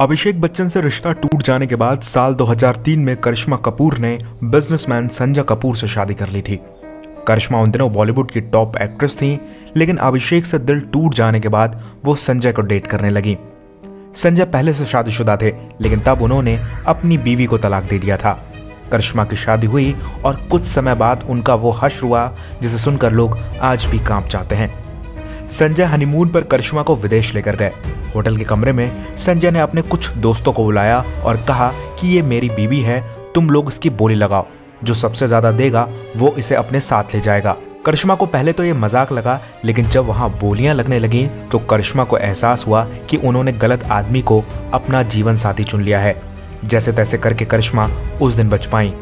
अभिषेक बच्चन से रिश्ता टूट जाने के बाद साल 2003 में करिश्मा कपूर ने बिजनेसमैन संजय कपूर से शादी कर ली थी। करिश्मा उन दिनों बॉलीवुड की टॉप एक्ट्रेस थी, लेकिन अभिषेक से दिल टूट जाने के बाद वो संजय को डेट करने लगी। संजय पहले से शादीशुदा थे, लेकिन तब उन्होंने अपनी बीवी को तलाक दे दिया था। करिश्मा की शादी हुई और कुछ समय बाद उनका वो हश्र हुआ जिसे सुनकर लोग आज भी कांप जाते हैं। संजय हनीमून पर करिश्मा को विदेश लेकर गए। होटल के कमरे में संजय ने अपने कुछ दोस्तों को बुलाया और कहा कि ये मेरी बीवी है, तुम लोग इसकी बोली लगाओ, जो सबसे ज्यादा देगा वो इसे अपने साथ ले जाएगा। करिश्मा को पहले तो ये मजाक लगा, लेकिन जब वहां बोलियां लगने लगी तो करिश्मा को एहसास हुआ कि उन्होंने गलत आदमी को अपना जीवन साथी चुन लिया है। जैसे तैसे करके करिश्मा उस दिन बच पाई।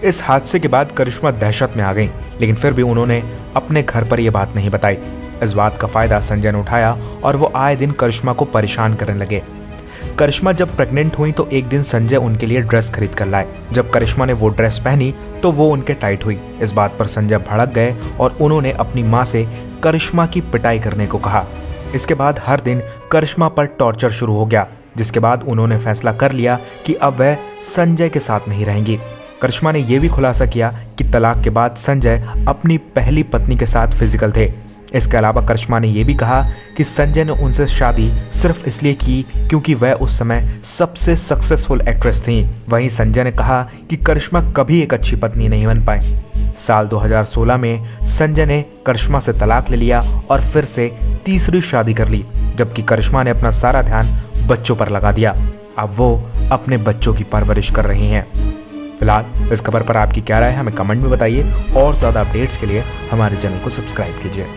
इस हादसे के बाद करिश्मा दहशत में आ गई, लेकिन फिर भी उन्होंने अपने घर पर यह बात नहीं बताई। इस बात का फायदा संजय ने उठाया और वो आए दिन करिश्मा को परेशान करने लगे। करिश्मा जब प्रेग्नेंट हुई तो एक दिन संजय उनके लिए ड्रेस खरीद कर लाए। जब करिश्मा ने वो ड्रेस पहनी तो वो उनके टाइट हुई। इस बात पर संजय भड़क गए और उन्होंने अपनी मां से करिश्मा की पिटाई करने को कहा। इसके बाद हर दिन करिश्मा पर टॉर्चर शुरू हो गया, जिसके बाद उन्होंने फैसला कर लिया कि अब वह संजय के साथ नहीं रहेंगी। करिश्मा ने यह भी खुलासा किया कि तलाक के बाद संजय अपनी पहली पत्नी के साथ फिजिकल थे। इसके अलावा करिश्मा ने यह भी कहा कि संजय ने उनसे शादी सिर्फ इसलिए की क्योंकि वह उस समय सबसे सक्सेसफुल एक्ट्रेस थीं। वहीं संजय ने कहा कि करिश्मा कभी एक अच्छी पत्नी नहीं बन पाई। साल 2016 में संजय ने करिश्मा से तलाक ले लिया और फिर से तीसरी शादी कर ली, जबकि करिश्मा ने अपना सारा ध्यान बच्चों पर लगा दिया। अब वो अपने बच्चों की परवरिश कर रही हैं। फिलहाल इस खबर पर आपकी क्या राय है, हमें कमेंट में बताइए और ज़्यादा अपडेट्स के लिए हमारे चैनल को सब्सक्राइब कीजिए।